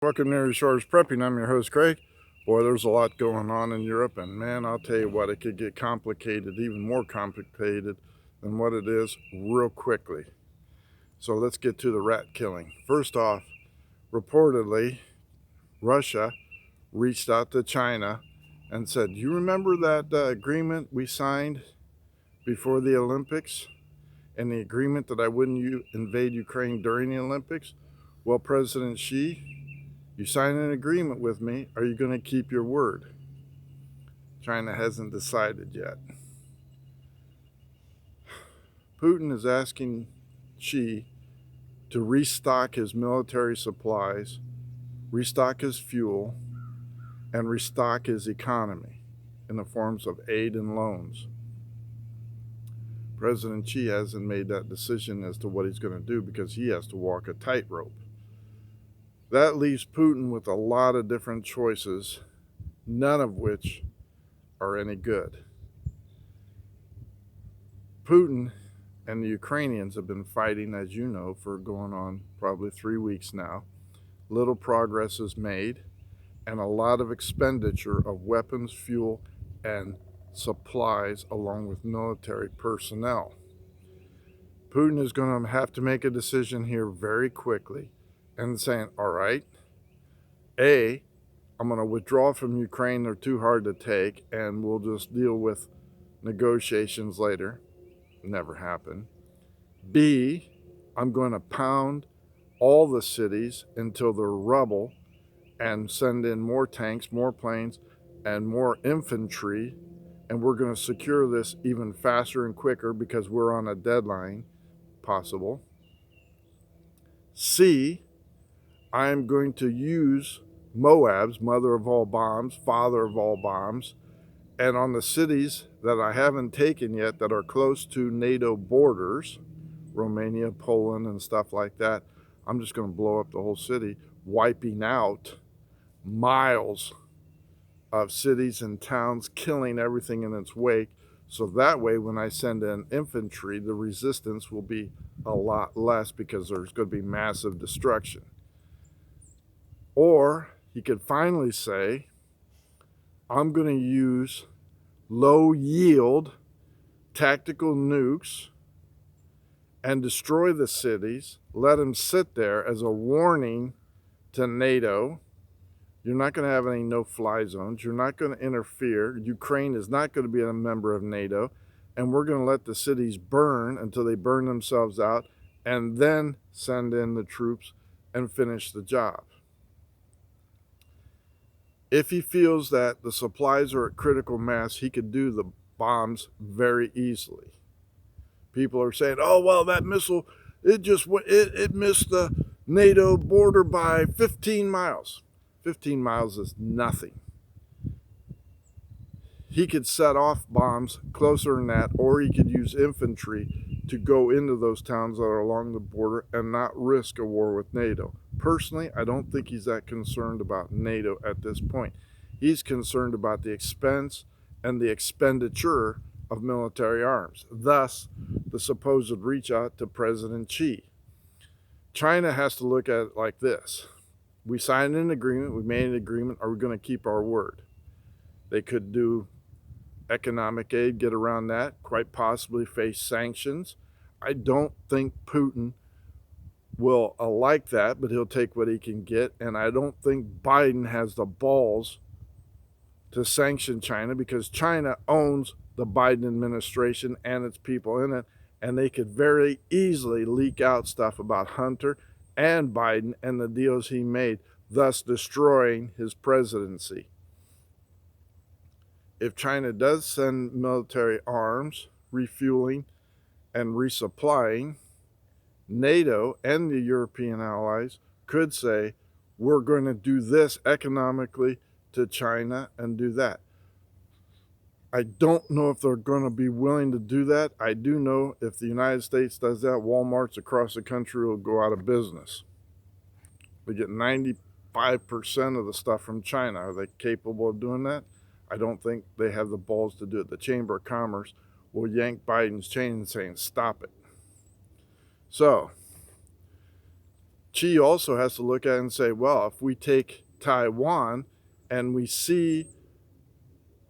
Welcome to Shores Prepping. I'm your host, Craig. Boy, there's a lot going on in Europe, and man, I'll tell you what, it could get complicated, even more complicated than what it is real quickly. So let's get to the rat killing. First off, reportedly, Russia reached out to China and said, you remember that agreement we signed before the Olympics? And the agreement that I wouldn't invade Ukraine during the Olympics? Well, President Xi, you signed an agreement with me. Are you going to keep your word? China hasn't decided yet. Putin is asking Xi to restock his military supplies, restock his fuel, and restock his economy in the forms of aid and loans. President Xi hasn't made that decision as to what he's going to do because he has to walk a tightrope. That leaves Putin with a lot of different choices, none of which are any good. Putin and the Ukrainians have been fighting, as you know, for going on probably 3 weeks now. Little progress is made, and a lot of expenditure of weapons, fuel, and supplies along with military personnel. Putin is going to have to make a decision here very quickly and saying, all right, I'm going to withdraw from Ukraine. They're too hard to take, and we'll just deal with negotiations later. Never happened. B, I'm going to pound all the cities until they're rubble and send in more tanks, more planes, and more infantry, and we're going to secure this even faster and quicker because we're on a deadline possible. C, I'm going to use moabs, mother of all bombs, father of all bombs, and on the cities that I haven't taken yet that are close to NATO borders, Romania, Poland, and stuff like that, I'm just going to blow up the whole city, wiping out miles of cities and towns, killing everything in its wake. So that way, when I send in infantry, the resistance will be a lot less because there's going to be massive destruction. Or he could finally say, I'm going to use low yield tactical nukes and destroy the cities, let them sit there as a warning to NATO. You're not going to have any no-fly zones. You're not going to interfere. Ukraine is not going to be a member of NATO, and we're going to let the cities burn until they burn themselves out and then send in the troops and finish the job. If he feels that the supplies are at critical mass, he could do the bombs very easily. People are saying, oh, well, that missile, it missed the NATO border by 15 miles. 15 miles is nothing. He could set off bombs closer than that, or he could use infantry to go into those towns that are along the border and not risk a war with NATO. Personally, I don't think he's that concerned about NATO at this point. He's concerned about the expense and the expenditure of military arms, thus the supposed reach out to President Xi. China has to look at it like this. We signed an agreement, we made an agreement, are we going to keep our word? They could do economic aid, get around that, quite possibly face sanctions. I don't think Putin will like that, but he'll take what he can get. And I don't think Biden has the balls to sanction China because China owns the Biden administration and its people in it. And they could very easily leak out stuff about Hunter and Biden and the deals he made, thus destroying his presidency. If China does send military arms, refueling, and resupplying, NATO and the European allies could say, we're going to do this economically to China and do that. I don't know if they're going to be willing to do that. I do know if the United States does that, Walmarts across the country will go out of business. We get 95% of the stuff from China. Are they capable of doing that? I don't think they have the balls to do it. The Chamber of Commerce will yank Biden's chain and saying, stop it. So, Xi also has to look at it and say, well, if we take Taiwan and we see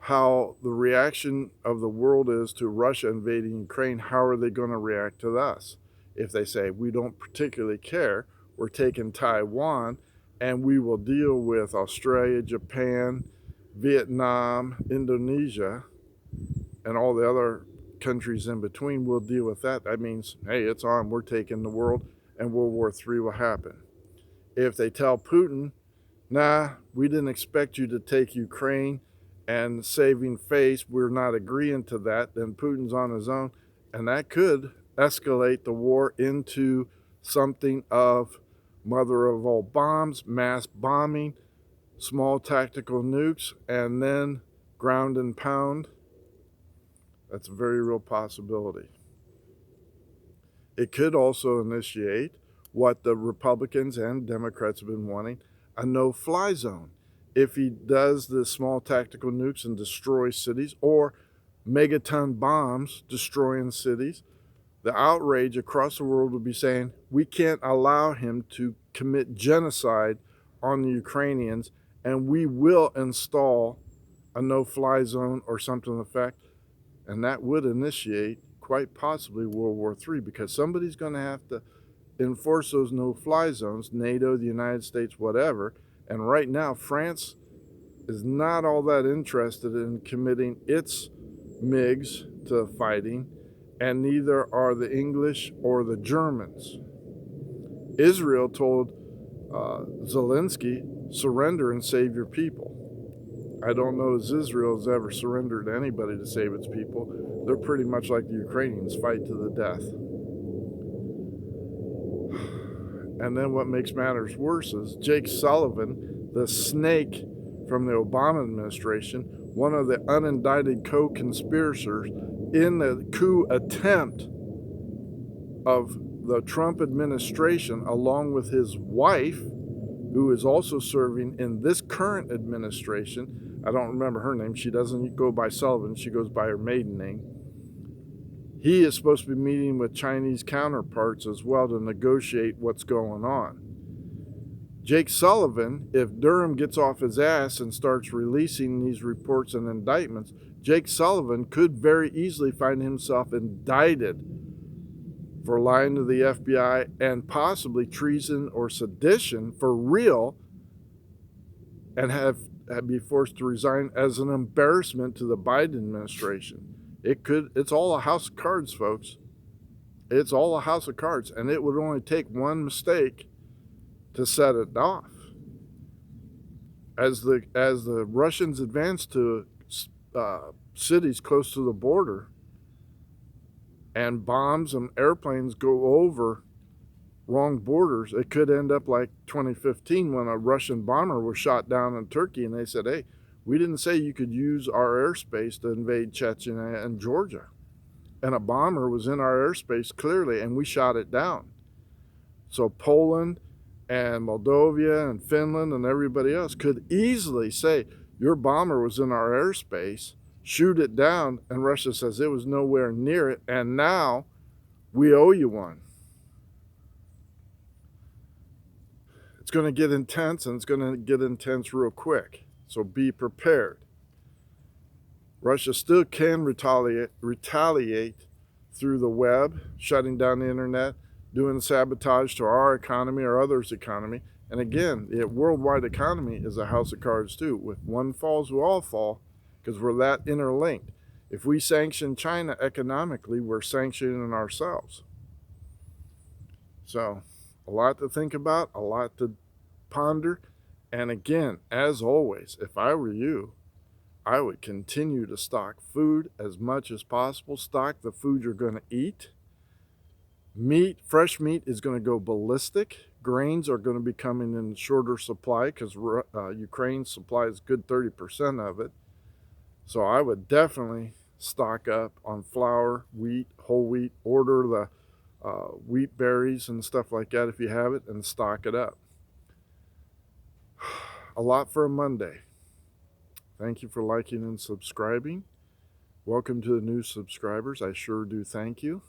how the reaction of the world is to Russia invading Ukraine, how are they going to react to us? If they say, we don't particularly care, we're taking Taiwan and we will deal with Australia, Japan, Vietnam, Indonesia, and all the other countries in between, we'll deal with that. That means, hey, it's on, we're taking the world, and World War III will happen. If they tell Putin, nah, we didn't expect you to take Ukraine and saving face, we're not agreeing to that, then Putin's on his own, and that could escalate the war into something of mother of all bombs, mass bombing, small tactical nukes, and then ground and pound. That's a very real possibility. It could also initiate what the Republicans and Democrats have been wanting, a no-fly zone. If he does the small tactical nukes and destroys cities, or megaton bombs destroying cities, the outrage across the world would be saying, we can't allow him to commit genocide on the Ukrainians, and we will install a no-fly zone or something to the effect. And that would initiate, quite possibly, World War III, because somebody's going to have to enforce those no-fly zones, NATO, the United States, whatever. And right now, France is not all that interested in committing its MiGs to fighting, and neither are the English or the Germans. Israel told Zelensky, surrender and save your people. I don't know if Israel has ever surrendered to anybody to save its people. They're pretty much like the Ukrainians, fight to the death. And then what makes matters worse is Jake Sullivan, the snake from the Obama administration, one of the unindicted co-conspirators in the coup attempt of the Trump administration, along with his wife, who is also serving in this current administration. I don't remember her name. She doesn't go by Sullivan. She goes by her maiden name. He is supposed to be meeting with Chinese counterparts as well to negotiate what's going on. Jake Sullivan, if Durham gets off his ass and starts releasing these reports and indictments, Jake Sullivan could very easily find himself indicted for lying to the FBI and possibly treason or sedition for real, and be forced to resign as an embarrassment to the Biden administration. It's all a house of cards, folks. It's all a house of cards, and it would only take one mistake to set it off. As the Russians advance to cities close to the border, and bombs and airplanes go over wrong borders, it could end up like 2015 when a Russian bomber was shot down in Turkey, and they said, hey, we didn't say you could use our airspace to invade Chechnya and Georgia. And a bomber was in our airspace clearly, and we shot it down. So Poland and Moldova and Finland and everybody else could easily say, your bomber was in our airspace, shoot it down, and Russia says it was nowhere near it, and now we owe you one. It's going to get intense, and it's going to get intense real quick. So be prepared. Russia still can retaliate through the web, shutting down the internet, doing sabotage to our economy or others' economy. And again, the worldwide economy is a house of cards too. With one falls, we all fall, because we're that interlinked. If we sanction China economically, we're sanctioning ourselves. So, a lot to think about, a lot to ponder. And again, as always, if I were you, I would continue to stock food as much as possible. Stock the food you're going to eat. Meat, fresh meat is going to go ballistic. Grains are going to be coming in shorter supply because Ukraine supplies a good 30% of it. So I would definitely stock up on flour, wheat, whole wheat. Order the wheat berries and stuff like that if you have it, and stock it up. A lot for a Monday. Thank you for liking and subscribing. Welcome to the new subscribers. I sure do thank you.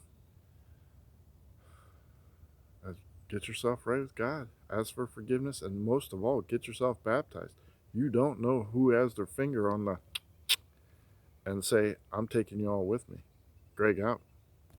get yourself right with God, ask for forgiveness, and most of all, get yourself baptized. You don't know who has their finger on the and say, I'm taking you all with me. Greg out.